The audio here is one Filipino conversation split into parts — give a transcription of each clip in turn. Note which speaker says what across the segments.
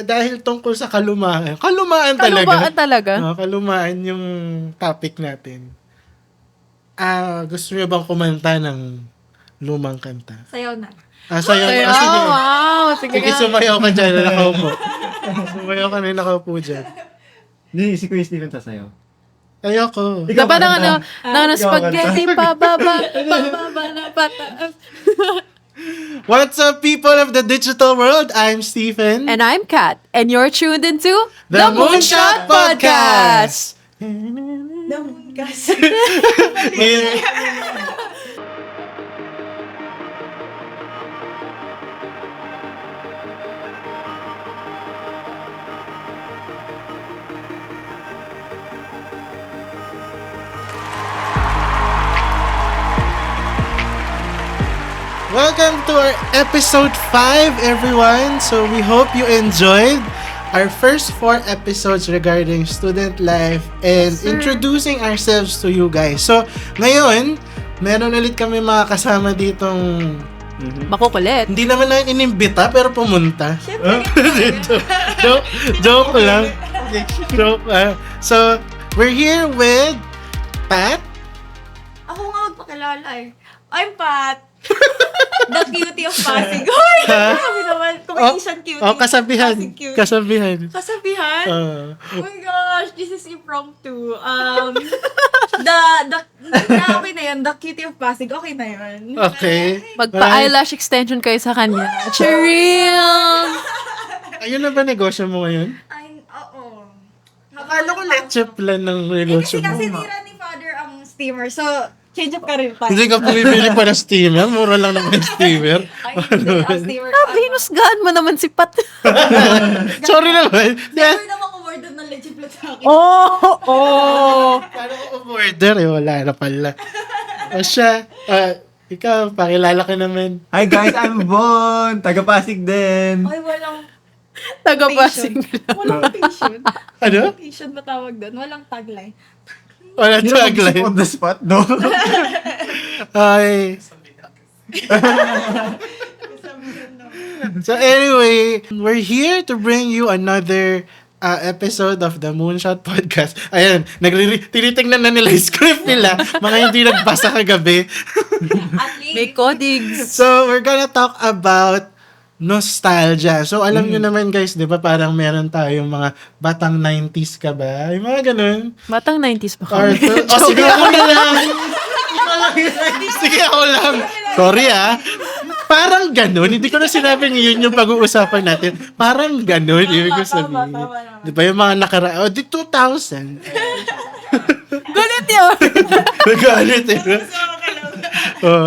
Speaker 1: Dahil tungkol sa kalumaan. Kalumaan talaga.
Speaker 2: Kalumaan talaga.
Speaker 1: Kalumaan yung topic natin. Gusto niyo bang kumanta ng lumang kanta?
Speaker 3: Sayaw na.
Speaker 1: Sayaw.
Speaker 2: Sige.
Speaker 1: Sige.
Speaker 2: Wow, sige
Speaker 1: Sige,
Speaker 2: nga.
Speaker 1: sumayaw ka dyan na nakaupo. Sumayaw ka na nakaupo dyan.
Speaker 4: Hindi, si Kuya Steven sasayaw.
Speaker 1: Ayoko.
Speaker 4: Ikaw
Speaker 2: Dapat ng
Speaker 4: kanta.
Speaker 2: spaghetti pababa na pataas.
Speaker 1: What's up, people of the digital world? I'm Stephen.
Speaker 2: And I'm Kat, and you're tuned into
Speaker 1: The Moonshot Podcast!
Speaker 3: Gas.
Speaker 1: Welcome to our episode 5, everyone. So we hope you enjoyed our first 4 episodes regarding student life and introducing ourselves to you guys. So ngayon, meron ulit kami mga kasama ditong
Speaker 2: Makukulit.
Speaker 1: hindi naman na inimbita pero pumunta.
Speaker 3: Siyempre.
Speaker 1: Dito. Joke lang. Joke. So we're here with Pat.
Speaker 3: Ako nga magpakilala eh. I'm Pat. The cutie of Pasig. Hoy! Grabe naman. Comedian cutie.
Speaker 1: Kasabihan.
Speaker 3: Pasig cutie.
Speaker 1: Kasabihan.
Speaker 3: Kasabihan?
Speaker 1: Uh,
Speaker 3: Oh my gosh, this is impromptu. Okay na yun. The cutie of Pasig. Okay na yun.
Speaker 1: okay.
Speaker 2: Magpa-eyelash extension kayo sa kanya. Cheryl!
Speaker 1: Ayun na ba negosyo mo ngayon?
Speaker 3: Oo.
Speaker 1: Akala ko leche plan ng
Speaker 3: Eh,
Speaker 1: negosyo
Speaker 3: kasi
Speaker 1: mo.
Speaker 3: sinira ni Father ang steamer. So, change of career pa.
Speaker 1: Hindi ka pumipili pa ng steamer. Mura lang naman yung steamer.
Speaker 3: Ay, hindi. Ang steamer
Speaker 2: Grabe, hinusgaan mo naman si Pat.
Speaker 1: Sorry naman.
Speaker 3: Never naman umorder ng leche plan sa akin.
Speaker 2: Oh!
Speaker 1: Paano ko umorder? Wala na pala. O siya, ikaw, pakilala ka naman.
Speaker 4: Hi guys, I'm Von. Taga Pasig din.
Speaker 3: Ay, walang
Speaker 2: Taga-passing lang.
Speaker 3: Walang patient.
Speaker 1: Ano?
Speaker 3: Patient ba tawag doon? Walang tagline.
Speaker 1: Wala
Speaker 4: Hindi naman
Speaker 1: tagline.
Speaker 4: on the spot, no?
Speaker 1: Ay. So anyway, we're here to bring you another episode of the Moonshot Podcast. Ayan, tinitingnan na nila yung script nila. Mga hindi nagbasa kagabi.
Speaker 3: At least.
Speaker 2: May codings.
Speaker 1: So we're gonna talk about nostalgia. So alam nyo naman guys, di ba parang meron tayong mga batang 90s ka ba? Yung mga ganun.
Speaker 2: Batang 90s pa
Speaker 1: Or,
Speaker 2: kami.
Speaker 1: sige ako na lang. Sige ako lang. Sorry Parang ganun. Hindi ko na sinabing yun yung pag-uusapan natin. Parang ganun. Ibig ko sabihin.
Speaker 3: Tama.
Speaker 1: Di ba yung mga di 2000.
Speaker 2: Gulit yun!
Speaker 1: Nagalit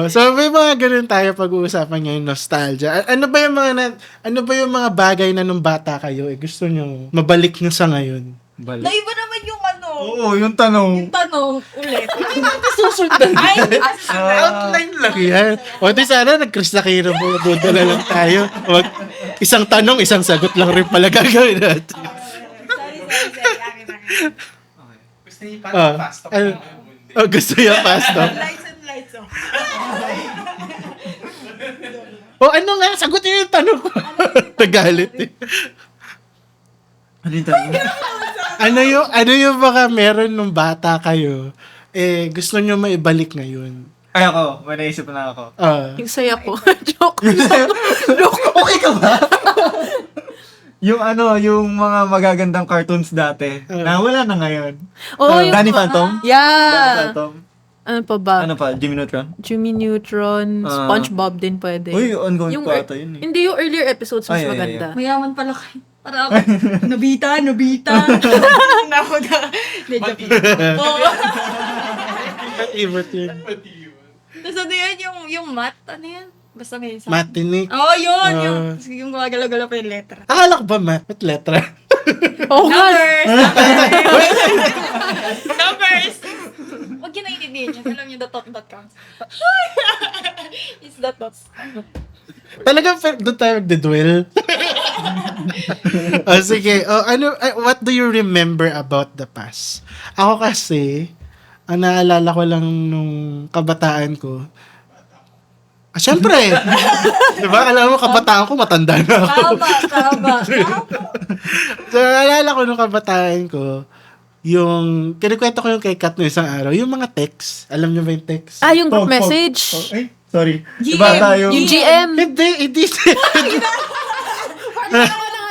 Speaker 1: so may mga ganun tayo pag-uusapan ngayon, nostalgia. Ano ba yung mga bagay na nung bata kayo gusto nyo mabalik nyo sa ngayon?
Speaker 3: Naiba naman yung
Speaker 4: Oo, yung tanong.
Speaker 3: yung tanong ulit.
Speaker 1: Susundan.
Speaker 3: Ay,
Speaker 1: Outline lang yan. O di sana nag-Chris Aquino Buda na lang tayo. Isang tanong, isang sagot lang rin pala gagawin natin.
Speaker 3: sorry. Akin.
Speaker 1: Gusto niya parang fast talk. Gusto niya fast talk.
Speaker 3: Lights and lights off.
Speaker 1: Ano nga, sagutin yung tanong ko. Nagalit eh.
Speaker 4: Ano yung tanong?
Speaker 1: Ano yung baka meron nung bata kayo, gusto nyo maibalik ngayon?
Speaker 4: Ay ako, may naisip na ako.
Speaker 2: Yung saya ko. Joke.
Speaker 4: Okay ka ba? yung mga magagandang cartoons dati, na wala na ngayon.
Speaker 2: Oh, yung
Speaker 4: Danny Phantom? Danny
Speaker 2: Yeah!
Speaker 4: Phantom?
Speaker 2: Ano pa ba?
Speaker 4: Ano pa? Jimmy Neutron?
Speaker 2: Jimmy Neutron, SpongeBob din pwede.
Speaker 4: Uy, ongoing
Speaker 2: Yung
Speaker 4: pa ata yun eh.
Speaker 2: Hindi, yung earlier episodes mas
Speaker 4: Ay,
Speaker 2: maganda.
Speaker 3: Mayaman pala kayo. Para ako, nabita. Nako na. Oo.
Speaker 1: Favorite yun.
Speaker 3: Tapos ano yun, yung mat, ano yan? Basta may isa.
Speaker 1: Matinik.
Speaker 3: Oo, yun. Yung gumagalaw-galaw pa yung letra.
Speaker 1: Akala ko ba mat? At letra?
Speaker 2: Oh, nga.
Speaker 3: Numbers! Huwag yun naiintindihan niya. Alam niyo, the thought that counts. It's the thoughts.
Speaker 1: Talagang doon tayo magdedwell. Sige. What do you remember about the past? Ako kasi, ang naalala ko lang nung kabataan ko, Siyempre. Diba? Alam mo, kabataan ko, matanda na ako.
Speaker 3: Tama.
Speaker 1: So, alala ko nung kabataan ko, yung, kinikwento ko yung kay Kat no isang araw, yung mga text. Alam niyo ba yung text?
Speaker 2: Yung group message.
Speaker 4: Ay, sorry.
Speaker 3: GM.
Speaker 4: Iba tayo.
Speaker 2: Yung GM.
Speaker 1: Hindi.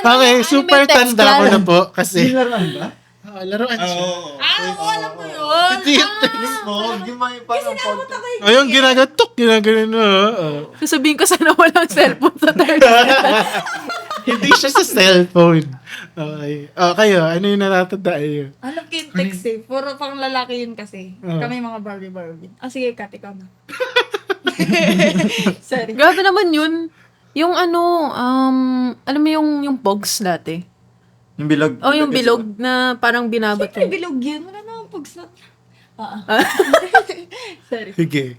Speaker 1: Okay, super
Speaker 2: text
Speaker 1: tanda ko
Speaker 2: lang.
Speaker 1: na po. Kasi,
Speaker 4: Nilaruan ba?
Speaker 1: laruan siya.
Speaker 4: Oo.
Speaker 3: Alam ko yun.
Speaker 1: Hindi.
Speaker 4: Yung mga parang
Speaker 1: O, yung ginagatok, ginagano na.
Speaker 2: Sasabihin ko sana walang cellphone sa third.
Speaker 1: Hindi siya sa cellphone. Okay. Kayo, ano yung natatandaan niyo?
Speaker 3: Alam ko yung text eh. Puro pang lalaki yun kasi.
Speaker 1: Oo.
Speaker 3: Kami mga Barbie. Sige, Kat, ikaw na. Sorry.
Speaker 2: Grabe naman yun. Yung alam mo yung bogs dati?
Speaker 4: Yung bilog.
Speaker 2: Yung bilog na parang binabot
Speaker 3: Siyempre,
Speaker 2: mo.
Speaker 3: bilog yun. Wala namang pugs na. Sorry.
Speaker 1: Sige.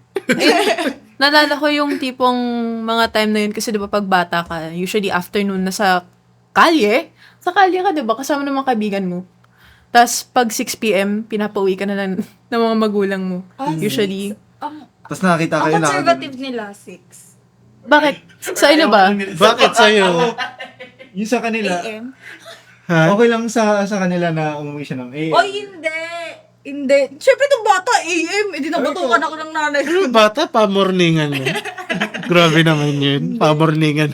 Speaker 2: Naalala ko yung tipong mga time na yun kasi di ba pag bata ka, usually afternoon na sa kalye. Sa kalye ka, di ba? Kasama ng mga kaibigan mo. Tapos pag 6 p.m., pinapauwi ka na ng mga magulang mo. Usually.
Speaker 4: Tapos nakakita kayo
Speaker 3: Ang conservative nila, 6
Speaker 2: Bakit? Sa inyo ba?
Speaker 1: Bakit sa'yo?
Speaker 4: Yung sa kanila,
Speaker 3: a.m.
Speaker 1: Ha?
Speaker 4: okay lang sa kanila na umuwi siya ng AM.
Speaker 3: Oy, hindi. Siyempre, nung bata, a.m. Eh, di nabatukan ako ng nanay ko.
Speaker 1: Bata, pa-morningan mo. Grabe naman yun. Pa-morningan.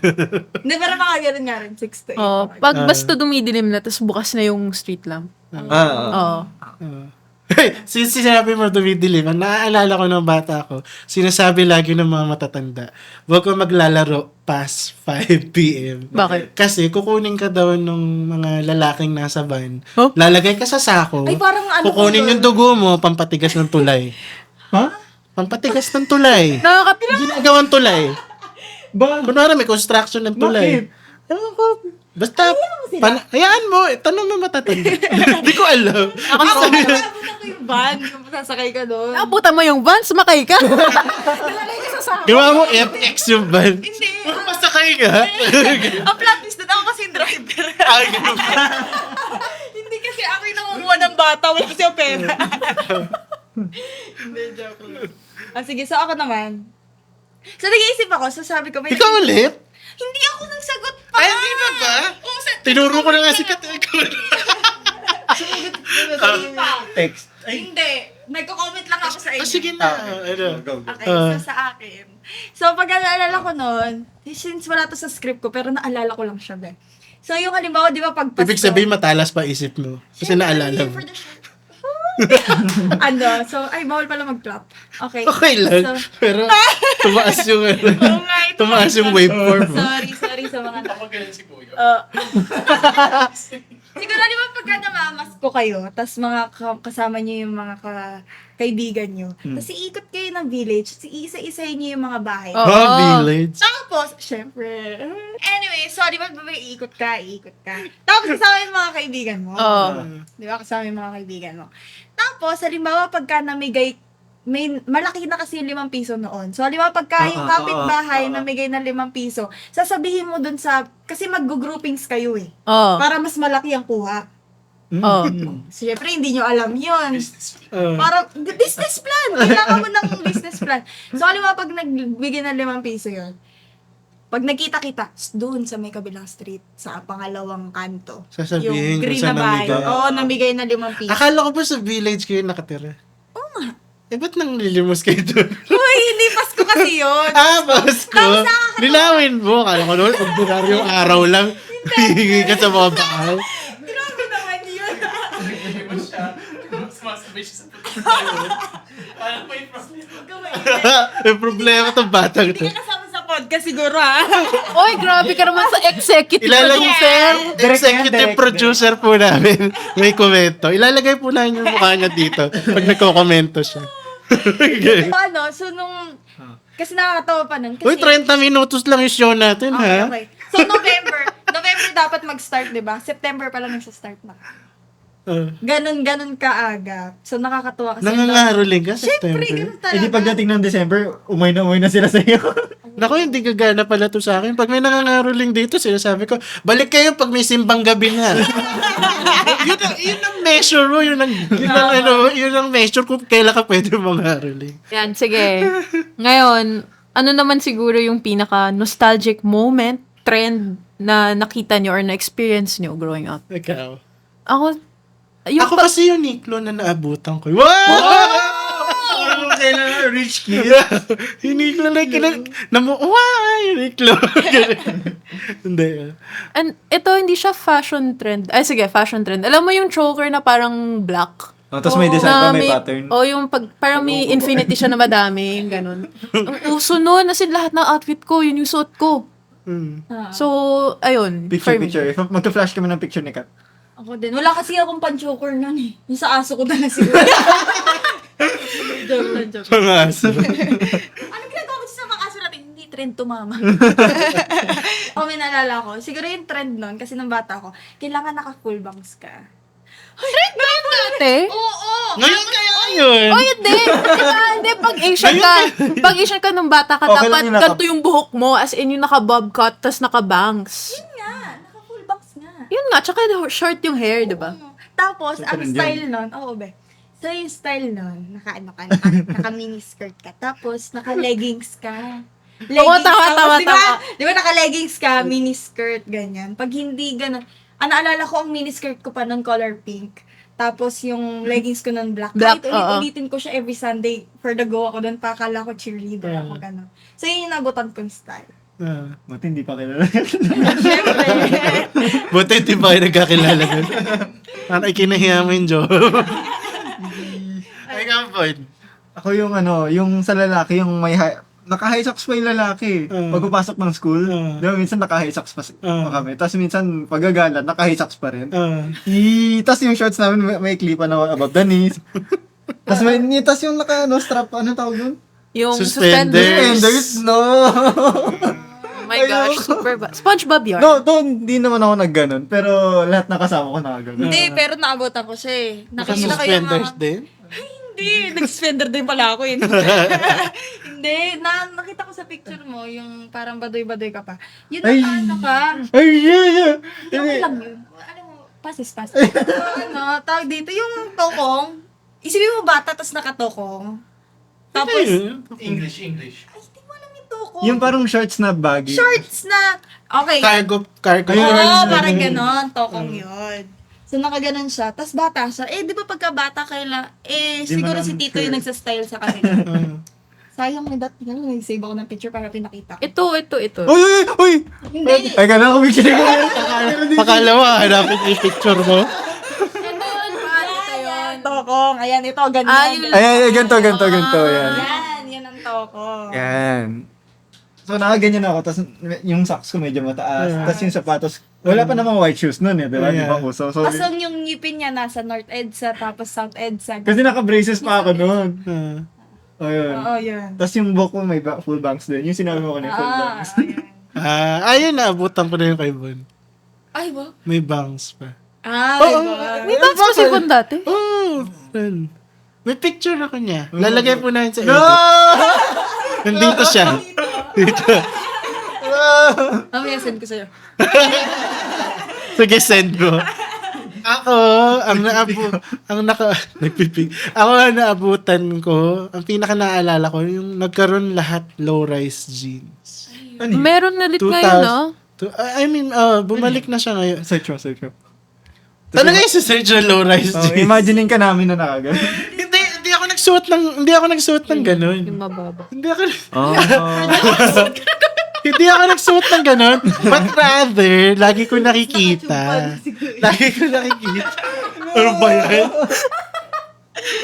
Speaker 3: Hindi, pero nakagarin nga rin, 6 to 8.
Speaker 2: Pag basta dumidilim na, tapos bukas na yung street lamp. Oo.
Speaker 1: Since sinabi mo dumidilim, ang naaalala ko ng bata ko, sinasabi lagi ng mga matatanda, huwag ko maglalaro past 5 p.m.
Speaker 2: Bakit?
Speaker 1: Kasi kukunin ka daw ng mga lalaking nasa van,
Speaker 2: Huh?
Speaker 1: lalagay ka sa sako,
Speaker 3: Ay, parang ano
Speaker 1: kukunin
Speaker 3: ko
Speaker 1: yung dugo mo, pampatigas ng tulay.
Speaker 4: Ha?
Speaker 1: Pampatigas ng tulay. Ginagawang tulay.
Speaker 4: Ba?
Speaker 1: Kunwari may construction ng tulay.
Speaker 4: Bakit?
Speaker 1: Ewan ko. Basta, hayaan mo, tanong mo matatanda. Hindi ko alam.
Speaker 3: Ako nabutan ko yung van, yung sasakay ka doon.
Speaker 2: Nakabutan mo yung van, sumakay ka.
Speaker 1: Ginawa mo FX yung van.
Speaker 3: Hindi.
Speaker 1: Masakay ka.
Speaker 3: Ang plot twist doon, ako kasi yung driver.
Speaker 1: Ay, ganun ba?
Speaker 3: Hindi kasi ako yung nangunguha ng bata, wala kasi yung pera. Hindi, joke lang. Sige, so ako naman. So nag-iisip ako, so sabi ko,
Speaker 1: Ikaw ulit?
Speaker 3: Hindi ako nagsagot pa.
Speaker 1: Ay, hindi ba ba? Tinuro ko na nga si Kat. Ikaw
Speaker 4: Text.
Speaker 3: Hindi. Nagko-comment lang ako sa inyo.
Speaker 1: sige na. Ano?
Speaker 4: Go.
Speaker 3: Okay, so sa akin. So, pag naalala ko noon, since wala to sa script ko, pero naalala ko lang siya, be. So, yung halimbawa, di ba, pag Pasko.
Speaker 1: Ibig sabihin matalas pa isip mo. Kasi naalala mo.
Speaker 3: For the show. so, ay, bawal pala mag-clap. Okay.
Speaker 1: Okay lang.
Speaker 3: So,
Speaker 1: Pero tumaas yung
Speaker 3: oo nga, ito
Speaker 1: tumaas yung waveform mo.
Speaker 3: sorry sa mga
Speaker 1: si Kuya.
Speaker 3: Siguro, di ba, pagka namamas ko kayo, tas mga kasama niyo yung mga kaibigan niyo, tas iikot kayo ng village, isa-isahin niyo yung mga bahay.
Speaker 2: Oo.
Speaker 1: Village.
Speaker 3: Tapos, syempre, anyway, so, di ba, iikot ka. Tapos, kasama yung mga kaibigan mo.
Speaker 2: Oo.
Speaker 3: Di ba, kasama yung mga kaibigan mo. Tapos, halimbawa, pagka namigay, malaki na kasi yung 5 piso noon. So, halimbawa, pagka yung kapitbahay namigay ng 5 piso, sasabihin mo dun kasi mag-groupings kayo eh.
Speaker 2: Oo.
Speaker 3: Para mas malaki ang kuha.
Speaker 2: Oo.
Speaker 3: Siyempre, hindi nyo alam yun.
Speaker 1: Uh,
Speaker 3: Para, business plan. Kailangan mo ng business plan. So, halimbawa, pag nagbigay ng 5 piso yun, pag nakita-kita, doon sa may kabilang street, sa pangalawang kanto.
Speaker 1: Sasabihin
Speaker 3: yung
Speaker 1: kung
Speaker 3: green
Speaker 1: saan
Speaker 3: na bahay.
Speaker 1: namigay.
Speaker 3: Oo, namigay na 5 piso.
Speaker 1: Akala ko ba sa village kayo nakatira?
Speaker 3: Oo nga.
Speaker 1: Ba't nang lilimos kayo doon?
Speaker 3: Uy, hindi Pasko kasi yun.
Speaker 1: Pasko!
Speaker 3: Tapos nakakatawa.
Speaker 1: Linawin mo. Kala ko naman, ordinaryong araw lang. Hihingi ka sa mga bahay.
Speaker 3: Grabe naman yun.
Speaker 1: May problema tong batang to.
Speaker 3: Hindi ka kasama sa podcast siguro ha.
Speaker 2: Oy, grabe ka naman sa executive
Speaker 1: Ilalagay
Speaker 2: producer.
Speaker 1: executive producer po namin. May komento. Ilalagay po namin yung mukha niya dito pag nagko-komento siya.
Speaker 3: So nung, kasi nakakatawa pa nun. Kasi,
Speaker 1: Uy, 30 minutos lang yung show natin, ha?
Speaker 3: Okay. So November dapat mag-start, di ba? September pa lang yung start na. Ganun kaaga. So nakakatuwa kasi.
Speaker 1: Nangangaroling ka,
Speaker 3: Siyempre,
Speaker 1: September.
Speaker 3: ganun talaga.
Speaker 4: Eh di pagdating ng December, umay na sila sa iyo.
Speaker 1: Naku, hindi gagana pala to sa akin. Pag may nangangaroling dito, sinasabi ko, balik kayo pag may simbang gabi na. yun ang measure mo. Yun ang measure kung kailan ka pwede mangaroling.
Speaker 2: Yan, sige. Ngayon, ano naman siguro yung pinaka-nostalgic moment, trend na nakita nyo or na-experience nyo growing up?
Speaker 1: Ikaw.
Speaker 2: Ako, yung
Speaker 1: Ako kasi yung Niklo na naabutan ko. Wow!
Speaker 4: Ano kailangan rich kid?
Speaker 1: Yung Niklo na yung Niklo. Hindi.
Speaker 2: And ito, hindi siya fashion trend. Ay, sige, fashion trend. Alam mo yung choker na parang black?
Speaker 4: Tapos may design pa, may pattern.
Speaker 2: Yung parang may infinity siya na madami, yung ganun. Ang uso nun, as in lahat ng outfit ko, yun yung suot ko. So, ayun. for me.
Speaker 4: Picture. Magka-flash kami ng picture ni Kat.
Speaker 3: Ako din. Wala kasi akong pan-choker nun eh. Yung sa aso ko na siguro. Joke.
Speaker 1: Pangaso.
Speaker 3: Ano ginagawa ko sa mga aso natin? Hindi trend to, mama. May naalala ko. Siguro yung trend nun, kasi nung bata ko, kailangan naka-full bangs ka.
Speaker 2: Trend ba yun dati?
Speaker 3: Oo!
Speaker 1: Ngayon kaya yun.
Speaker 2: Oh, hindi. Hindi, pag Asian ka nung bata ka,
Speaker 4: Okay
Speaker 2: dapat
Speaker 4: lang yung naka-
Speaker 2: ganito yung buhok mo, as in yung naka-bob cut, tas naka-bangs.
Speaker 3: Yun nga, naka-full bangs nga.
Speaker 2: Yun nga, tsaka short yung hair, di ba?
Speaker 3: Tapos,
Speaker 4: So,
Speaker 3: ang
Speaker 4: ganun
Speaker 3: style nun, be. So, yung style nun, naka-mini skirt ka. Tapos, naka-leggings ka.
Speaker 2: Oo, tawa.
Speaker 3: Di ba naka-leggings ka, mini skirt, ganyan. Pag hindi ganun, naalala ko ang mini skirt ko pa nun, color pink. Tapos, yung leggings ko nun, black.
Speaker 2: Black,
Speaker 3: Kahit ulit-ulitin ko siya every Sunday for the go ako doon, pakala ko cheerleader ako, gano'n. So, yun yung nabutan kong style.
Speaker 4: Buti hindi pa kilala.
Speaker 3: Siyempre.
Speaker 1: Buti hindi pa kayo nagkakilala nun. Parang ikinahiya mo yung job. Ay, Kampon.
Speaker 4: Ako yung yung sa lalaki, yung may naka-high socks pa yung lalaki. Pagpapasok ng school, di ba, minsan naka-high socks pa kami. Tapos minsan, pagagalan, naka-high socks pa rin. Tapos yung shorts namin, may clip above the knees. Tapos tas yung strap, ano tawag yun?
Speaker 2: Yung
Speaker 1: Suspenders.
Speaker 4: Suspenders, no!
Speaker 2: Oh my gosh, super ba? SpongeBob yun.
Speaker 4: No, doon, hindi naman ako nagganon. Pero lahat nakasama ko nakaganon.
Speaker 3: Hindi, pero naabutan ko siya eh. Nakikita ko yung
Speaker 1: Naka-suspenders
Speaker 3: mga...
Speaker 1: din?
Speaker 3: Hindi, nag-suspender din pala ako eh. Hindi, nakita ko sa picture mo, yung parang badoy-badoy ka pa. Yun
Speaker 4: Ay.
Speaker 3: ang ano ka.
Speaker 4: Ay, yeah.
Speaker 3: Okay lang yun. Alam mo, pasis. Tawag dito, yung tokong. Isipin mo bata, tapos nakatokong. Tapos,
Speaker 1: English.
Speaker 3: ay, hindi mo alam yung tokong.
Speaker 4: Yung parang shorts na baggy.
Speaker 3: Shorts na, okay.
Speaker 1: Cargo
Speaker 3: Oo,
Speaker 1: shorts.
Speaker 3: parang ganon, tokong yun. So, nakaganon siya. Tapos bata siya. Eh, di ba pagka bata siguro
Speaker 4: mo
Speaker 3: si
Speaker 4: lang
Speaker 3: Tito
Speaker 4: sure.
Speaker 3: yung nagsastyle sa kanila. Sayang may nag-save ako ng picture para pinakita ko.
Speaker 2: Ito.
Speaker 4: Uy!
Speaker 3: Hindi.
Speaker 4: Ay, kailangan ko picture ko.
Speaker 1: Pakalawa, hanapin yung picture mo.
Speaker 3: Ayan, tokong. Ayan, ito, ganyan.
Speaker 4: Ay, ganito. Yan.
Speaker 3: Yan ang tokong.
Speaker 4: Yan. So, nakaganyan ako. Tapos, yung socks ko medyo mataas. Tapos, yung sapatos, wala pa namang white shoes nun eh. Diba? Di ba uso? So,
Speaker 3: Tapos yung ngipin niya nasa North EDSA, tapos South EDSA.
Speaker 4: kasi naka-braces pa ako nun. Ayun.
Speaker 3: Oo, yun.
Speaker 4: Tapos, yung buhok ko may full bangs din. Yung sinabi mo kanina, full bangs.
Speaker 3: Ayan.
Speaker 1: Ayun, naabutan ko na yung kay Bon.
Speaker 3: Ay, ba?
Speaker 1: May bangs pa.
Speaker 2: May box pa si Bon dati.
Speaker 1: Oh, friend. May picture ako niya. Lalagay po namin sa
Speaker 4: No!
Speaker 1: edit. Nandito siya. Dito.
Speaker 3: Mamaya send ko sa'yo.
Speaker 1: Sige, send ko. Ako, ako ang naabutan ko, ang pinaka naalala ko, yung nagkaroon lahat low-rise jeans.
Speaker 2: Meron na lit ngayon, no?
Speaker 1: Bumalik na siya ngayon.
Speaker 4: Search mo.
Speaker 1: Talaga yung search na low-rise
Speaker 4: Oh,
Speaker 1: jeans.
Speaker 4: imaginein ka namin na nakagano.
Speaker 1: Hindi ako nagsuot ng ganun.
Speaker 2: Yung mababa.
Speaker 1: Hindi ako nagsuot ng ganun. But rather, lagi ko nakikita. Ano ba yan?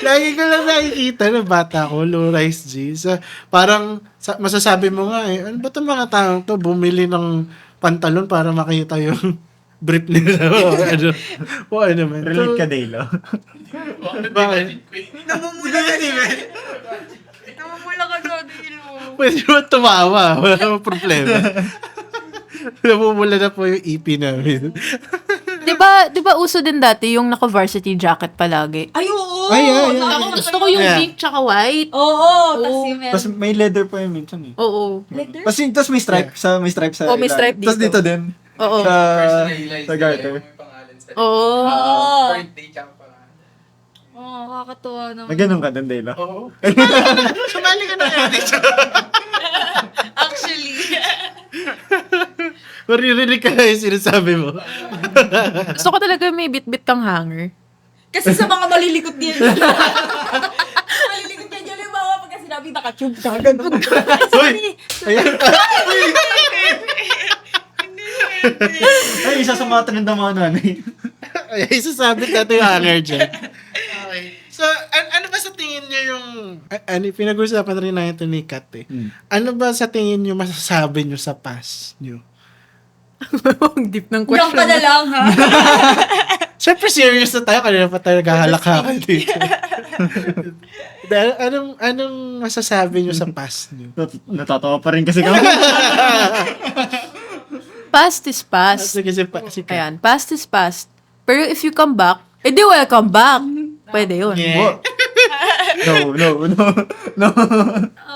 Speaker 1: Lagi ko lang nakikita na bata ko, low-rise jeans. Parang, masasabi mo nga ano ba itong mga taong to, bumili ng pantalon para makita yung brief nila. O ano man.
Speaker 4: Relate ka, Dalo.
Speaker 1: Bakit?
Speaker 3: Namumula ka doon, Dilo.
Speaker 1: Pwede mo tumawa. Wala namang problema. Namumula na po yung EP namin.
Speaker 2: Di ba uso din dati yung naka-varsity jacket palagi?
Speaker 3: Ay, oo.
Speaker 4: Ay.
Speaker 2: Ako gusto ko yung
Speaker 1: Yeah.
Speaker 2: pink tsaka white.
Speaker 3: Oo, tas yung
Speaker 4: Tapos may leather pa yun minsan eh.
Speaker 2: Oo.
Speaker 3: leather.
Speaker 4: Tapos may stripe sa
Speaker 2: may stripe
Speaker 4: ilalim.
Speaker 2: dito.
Speaker 4: Tapos dito din.
Speaker 2: Oo.
Speaker 4: Sa garter.
Speaker 2: Oo.
Speaker 5: Birthday tsaka pangalan.
Speaker 3: Oo, kakatuwa naman.
Speaker 4: May ganun ka din, Dalo.
Speaker 1: Oo. Sumali ka na kaya dito.
Speaker 3: Actually.
Speaker 1: Maririnig ka na yung sinasabi mo.
Speaker 2: Gusto ko talaga may bit-bit kang hanger.
Speaker 3: Kasi sa mga malilikot din. Malilikot yan yun yung mga pagka sinabi naka-tube ka. Ganun.
Speaker 1: Uy! Ayan.
Speaker 4: Ay, isa sa mga trend ng mga nanay.
Speaker 1: Ay, isasabit natin yung hanger dyan. Okay. So, ano ba sa tingin nyo yung... pinag-usapan rin natin ni Kat eh. Ano ba sa tingin nyo masasabi nyo sa past nyo?
Speaker 2: Ang deep ng
Speaker 3: Diyan
Speaker 2: question.
Speaker 3: ka na lang, ha?
Speaker 1: Siyempre serious na tayo, kanina pa tayo naghahalakakan dito. Anong masasabi nyo sa past nyo?
Speaker 4: Natatawa pa rin kasi kami.
Speaker 2: Past is past.
Speaker 1: Sige, si Kat.
Speaker 2: Ayan, past is past. Pero if you come back, edi welcome back. Pwede yun.
Speaker 1: Yeah.
Speaker 4: No.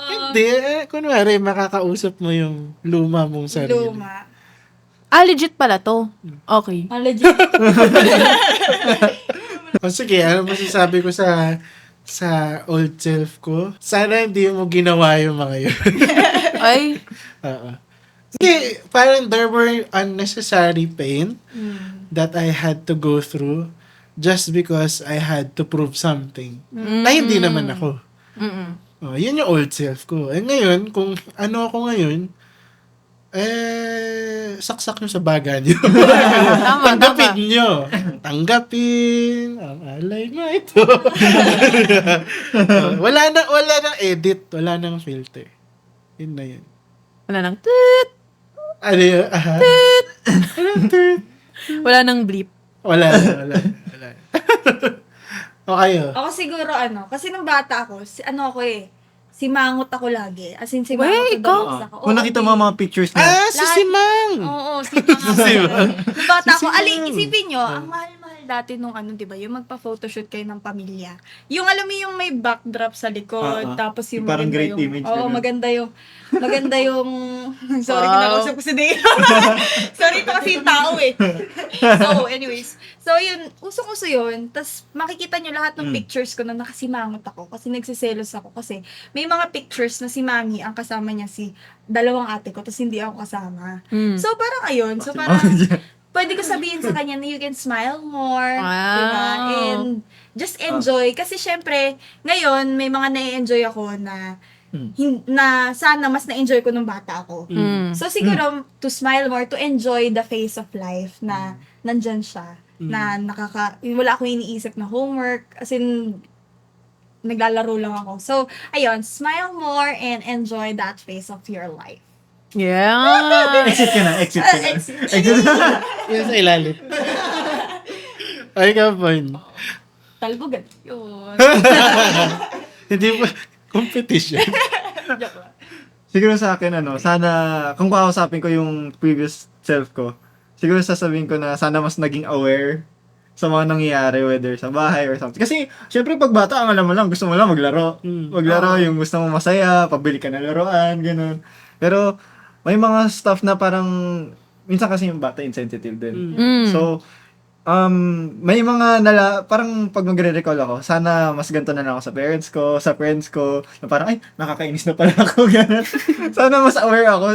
Speaker 1: Hindi, kunwari, makakausap mo yung luma mong sarili.
Speaker 3: Luma.
Speaker 2: Legit pala to. Okay.
Speaker 3: Legit.
Speaker 1: O sige, ano masasabi ko sa old self ko? Sana hindi mo ginawa yung mga yun.
Speaker 2: Ay,
Speaker 1: Oo. Kasi parang there were unnecessary pain that I had to go through just because I had to prove something. Na hindi naman ako. Oh, yun yung old self ko. Eh ngayon, kung ano ako ngayon, saksak nyo sa baga nyo. Tanggapin nyo. Tanggapin. Ang alay mo ito. wala nang edit. Wala nang filter. Yun na yun.
Speaker 2: wala nang toot.
Speaker 1: Ano yun?
Speaker 2: Wala nang bleep.
Speaker 1: Wala. O kayo?
Speaker 3: Ako siguro kasi nung bata ako, si Mangot ako lagi. As in, si
Speaker 2: Wey,
Speaker 3: Mangot
Speaker 2: ikaw?
Speaker 3: daw ako.
Speaker 4: Kung nakita mo ang mga pictures na,
Speaker 1: Si Simang!
Speaker 3: Oo, si Mangot.
Speaker 1: Si Mang.
Speaker 3: Nung bata
Speaker 1: Si
Speaker 3: ako,
Speaker 1: Simang.
Speaker 3: isipin nyo, ang mahal-mahal dati nung di ba, yung magpa-photoshoot kayo ng pamilya. Yung alam mo yung may backdrop sa likod, tapos yung
Speaker 4: Parang
Speaker 3: maganda
Speaker 4: great
Speaker 3: yung,
Speaker 4: image
Speaker 3: Oo,
Speaker 4: ganun.
Speaker 3: maganda yung, sorry,
Speaker 2: Wow.
Speaker 3: kinakausap ko si Dea. Sorry, ito kasi yung tao eh. So, anyways. So, yun, usong-uso yun. Tapos, makikita nyo lahat ng pictures ko na nakasimangot ako kasi nagsiselos ako kasi may mga pictures na si Mami, ang kasama niya si dalawang ate ko, tapos hindi ako kasama. So, parang ayun. So, parang, pwede ko sabihin sa kanya na you can smile more,
Speaker 2: Wow.
Speaker 3: diba? And just enjoy. Kasi syempre, ngayon, may mga na-enjoy ako na na sana mas na-enjoy ko nung bata ako. So, siguro, to smile more, to enjoy the phase of life na nandyan siya. Na wala akong iniisip na homework. As in, naglalaro lang ako. So, ayun, smile more and enjoy that phase of your life.
Speaker 2: Yeah.
Speaker 4: exit ka na. Exit.
Speaker 1: Yan sa ilalim. Ay, ka point.
Speaker 3: Talbogan. Yun.
Speaker 1: Hindi pa competition.
Speaker 4: Siguro sa akin, sana, kung kakausapin ko yung previous self ko, siguro sasabihin ko na sana mas naging aware sa mga nangyayari, whether sa bahay or something. Kasi, syempre, pag bata, ang alam mo lang, gusto mo lang maglaro. Maglaro, yung gusto mo masaya, pabili ka ng laruan, ganun. Pero, may mga stuff na parang, minsan kasi yung bata insensitive din. So, may mga parang pag magre-recall ako, sana mas ganito na lang ako sa parents ko, sa friends ko, na parang, ay, nakakainis na pala ako, gano'n. Sana mas aware ako.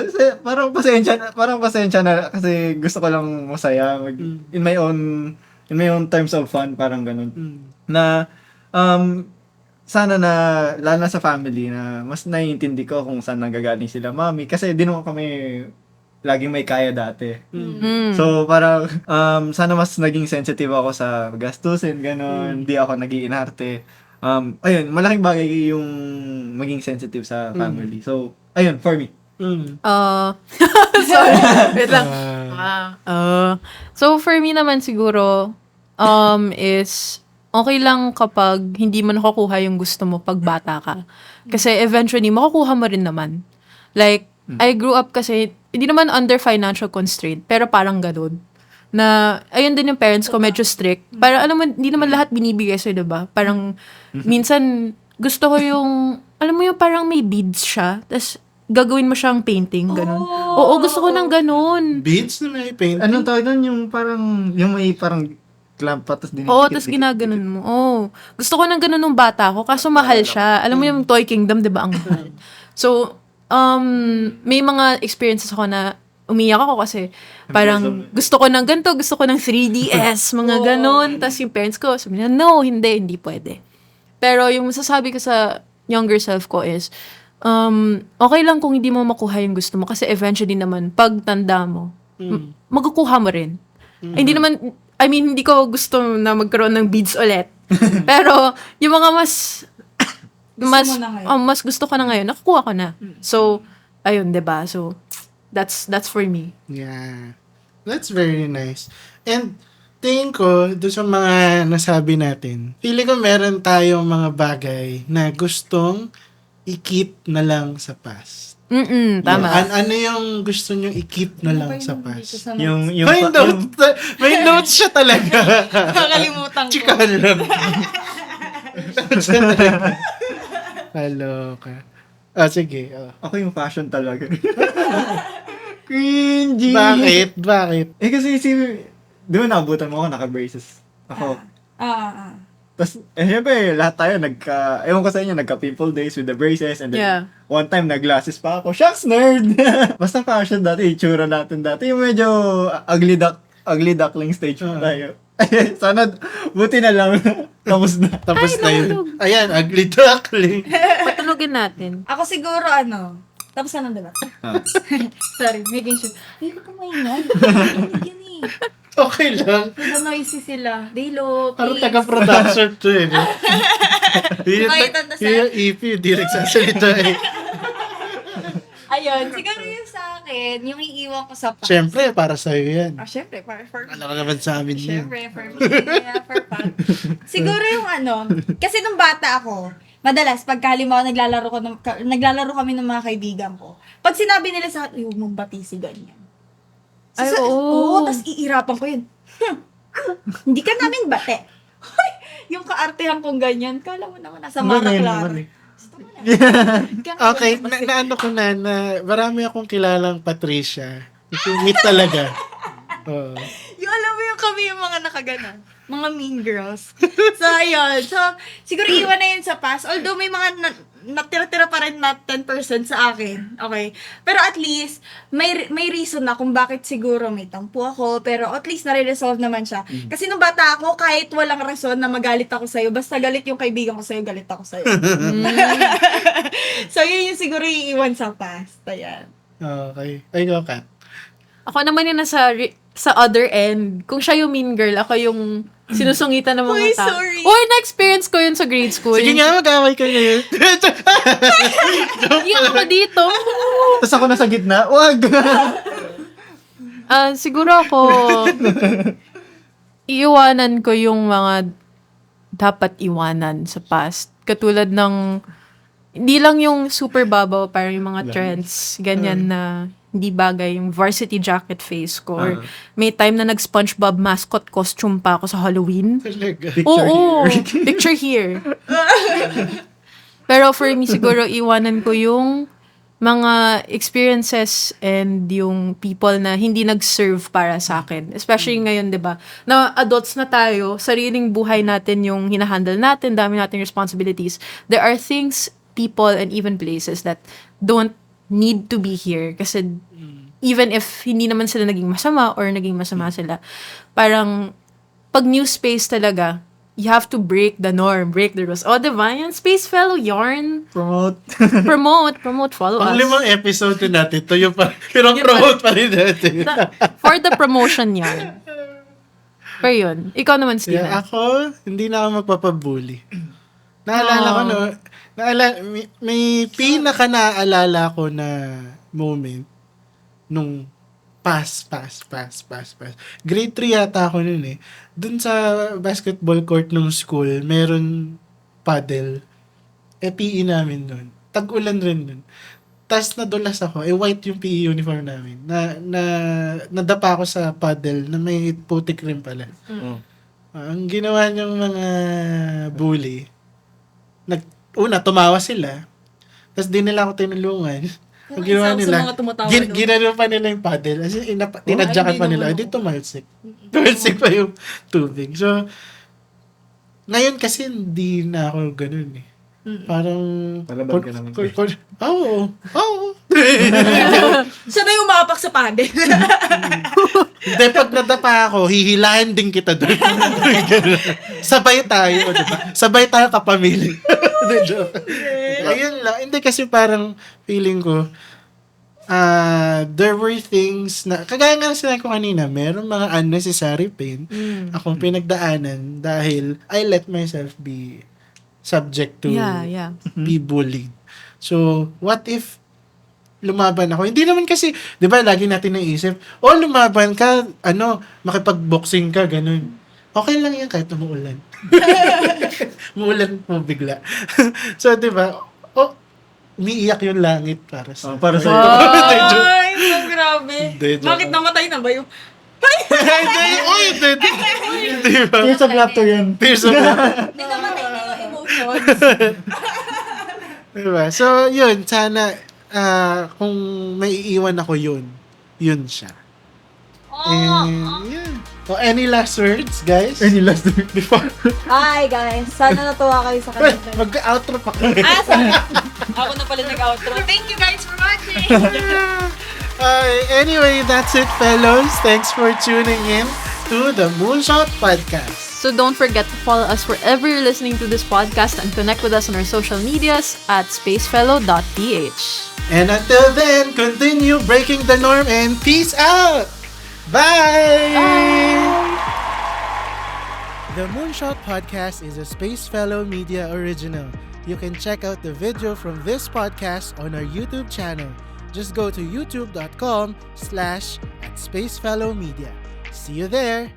Speaker 4: Parang pasensya na, kasi gusto ko lang masaya, in my own terms of fun, parang gano'n. Na, sana na, lalo na sa family, na mas naiintindi ko kung saan nanggagaling sila mami, kasi di naman kami laging may kaya dati. So, parang, sana mas naging sensitive ako sa gastusin, gano'n. Di ako nag-iinarte. Ayun, malaking bagay yung maging sensitive sa family. So, ayun, for me.
Speaker 2: Sorry. Wait lang. So, for me naman siguro, is, okay lang kapag hindi mo nakukuha yung gusto mo pag bata ka. Kasi eventually, makukuha mo rin naman. Like, I grew up kasi, hindi naman under financial constraint, pero parang ganun. Na, ayun din yung parents ko, medyo strict. Parang, alam mo, hindi naman lahat binibigay sa'yo, diba? Parang, minsan, gusto ko yung, alam mo yung parang may beads siya, tas gagawin mo siyang painting, ganun. Oo, gusto ko ng ganun.
Speaker 1: Beads na may painting.
Speaker 4: Anong tawag nun? Yung parang, yung may parang clamp pa, tas
Speaker 2: Oo, tas ginaganon mo. Oo. Gusto ko ng ganun nung bata ko, kaso mahal siya. Alam mo yung Toy Kingdom, di ba, ang mahal? So, may mga experiences ako na umiyak ako kasi parang gusto ko ng ganito, gusto ko ng 3DS, mga ganon. Tapos yung parents ko, sabi na, no, hindi pwede. Pero yung masasabi ko sa younger self ko is, okay lang kung hindi mo makuha yung gusto mo kasi eventually naman, pag tanda mo, makukuha mo rin. Hindi naman, hindi ko gusto na magkaroon ng beads ulit. Pero, yung mga mas gusto ko na ngayon, nakukuha ko na. So, ayun, diba? So, that's for me.
Speaker 1: Yeah. That's very nice. And, tingin ko, doon sa mga nasabi natin, feeling ko meron tayong mga bagay na gustong i-keep na lang sa past.
Speaker 2: Tama.
Speaker 1: Ano yung gusto nyo i-keep na lang sa past?
Speaker 4: Yung
Speaker 1: May notes siya talaga.
Speaker 3: Nakalimutan ko.
Speaker 1: Chikahan lang. Kaloka. Sige.
Speaker 4: ako yung fashion talaga. Cringy.
Speaker 1: Bakit?
Speaker 4: Kasi di ba naabutan mo ako, naka-braces. Ako. Tapos, syempre, lahat tayo ewan ko sa inyo, nagka-pimple days with the braces, and then, one time, nag-glasses pa ako. Shucks, nerd! Basta fashion dati, itsura natin dati, yung medyo ugly duckling stage pa tayo. Sana, buti na lang, tapos na.
Speaker 1: Tapos na yun. Ayan, ugly duckling.
Speaker 2: Patulogin natin.
Speaker 3: Ako siguro, tapos na diba? Sorry, making sure. Hindi ko kumaingan. Yun eh.
Speaker 1: Okay lang.
Speaker 3: Pero noisy sila. Dilo,
Speaker 1: Parang
Speaker 3: please.
Speaker 1: taga-production to eh. No?
Speaker 3: Pakita na sa-
Speaker 1: Yung EP, di nagsasalita eh.
Speaker 3: Ayun, siguro yun sa akin, yung iiwan ko sa past.
Speaker 1: Siyempre, para sa'yo yan.
Speaker 3: Syempre, for me.
Speaker 1: Alam ka naman sa amin yun.
Speaker 3: Syempre, for me. Yeah, for fun. Siguro yung kasi nung bata ako, madalas, pagka halimbawa naglalaro kami ng mga kaibigan ko, pag sinabi nila sa akin, huwag mong batisi ganyan.
Speaker 2: Ay,
Speaker 3: Oo, tas iirapan ko yun. Hindi ka namin bate. Yung kaartehan kong ganyan, kala mo naman nasa Mara Clara.
Speaker 1: Okay, naano ko na marami akong kilalang Patricia. Meet talaga. Oo.
Speaker 3: Yung alam mo yung kami yung mga nakaganon. Mga mean girls. So, ayun. So, siguro iwan na yun sa past. Although may mga natira-tira pa rin na 10% sa akin. Okay? Pero at least, may reason na kung bakit siguro may tampo ako. Pero at least nare-resolve naman siya. Kasi nung bata ako, kahit walang rason na magalit ako sa'yo, basta galit yung kaibigan ko sa'yo, galit ako sa'yo. So, yun yung siguro iiwan sa past. Ayan.
Speaker 1: Okay. Ay, go, Kat.
Speaker 2: Ako naman yung sa other end. Kung siya yung mean girl, ako yung sinusungitan ng mga
Speaker 3: Uy,
Speaker 2: tao.
Speaker 3: sorry.
Speaker 2: Uy, na-experience ko yun sa grade school.
Speaker 1: Sige nga, mag-away ka ngayon.
Speaker 2: Yung ako dito.
Speaker 4: Tapos ako nasa gitna, wag!
Speaker 2: Siguro ako, iiwanan ko yung mga dapat iwanan sa past. Katulad ng, hindi lang yung super babaw, parang yung mga trends, ganyan na hindi bagay, yung varsity jacket face ko. Or may time na nag-SpongeBob mascot costume pa ako sa Halloween.
Speaker 1: Talaga.
Speaker 2: Picture here. Pero for me, siguro, iwanan ko yung mga experiences and yung people na hindi nag-serve para sa akin. Especially ngayon, di ba? Na adults na tayo, sariling buhay natin yung hinahandle natin, dami nating responsibilities. There are things, people, and even places that don't need to be here. Kasi even if hindi naman sila naging masama or naging masama sila, parang pag new space talaga, you have to break the norm, break the rules. O, diba? Yan, Space Fellow Yarn. Promote, follow us.
Speaker 1: Pang 5 episode na natin, tuyo pa. Pero promote pa rin natin.
Speaker 2: For the promotion yan. Pero yun. Ikaw naman, Steven.
Speaker 1: Yeah, ako, hindi na ako magpapabully. Naalala ko, may pinaka naaalala ko na moment nung pass. Grade 3 yata ako nun eh. Dun sa basketball court ng school, meron paddle. PE namin nun. Tag-ulan rin nun. Tapos nadulas ako. White yung PE uniform namin. Nadapa ako sa paddle na may putik rin pala. Ang ginawa niyang mga bully, una, tumawa sila. Tapos di nila ako tinulungan. Ang ginawa nila, ginano pa nila yung paddle. As in, tinadyakan pa nila. Di tumalsik. Tumalsik pa yung tubig. So, ngayon kasi hindi na ako ganun eh. Parang...
Speaker 4: Palaban ka naman.
Speaker 1: Oo.
Speaker 3: Siya na yung umapak sa paddle.
Speaker 1: Hindi, pag nadapa ako, hihilahin din kita doon. Ganun. Sabay tayo, di ba? Sabay tayo kapamilya. Hindi, joke. Ayun lang. Hindi kasi parang feeling ko, there were things na, kagaya nga sinabi ko kanina, meron mga unnecessary pain akong pinagdaanan dahil I let myself be subject to be bullied. So, what if lumaban ako? Hindi naman kasi, di ba, lagi natin naisip, lumaban ka, makipag-boxing ka, ganun. Okay lang yan kahit umuulan. Umuulan mo bigla. So, di ba, umiiyak yung langit para sa...
Speaker 4: para sa
Speaker 3: Ay, so grabe.
Speaker 1: Hindi, joke.
Speaker 3: Bakit namatay na ba yung...
Speaker 1: Hindi ba?
Speaker 4: Tears of laughter yun.
Speaker 1: Tears of laughter.
Speaker 3: Hindi namatay na yung emotions.
Speaker 1: Diba? So, yun. Sana, kung may iiwan ako yun siya. And, yeah. So, any last words, guys?
Speaker 4: Any last word?
Speaker 1: Before,
Speaker 3: Hi guys, sana natuwa kayo sa kanya.
Speaker 1: mag-outro pa kami.
Speaker 3: Sorry. Ako na pala nag-outro. Thank you guys for watching.
Speaker 1: Anyway, that's it, fellows. Thanks for tuning in to the Moonshot Podcast.
Speaker 2: So don't forget to follow us wherever you're listening to this podcast and connect with us on our social medias at spacefellow.ph.
Speaker 1: And until then, continue breaking the norm and peace out! Bye! The Moonshot Podcast is a Space Fellow Media original. You can check out the video from this podcast on our YouTube channel. Just go to youtube.com/@spacefellowmedia. See you there!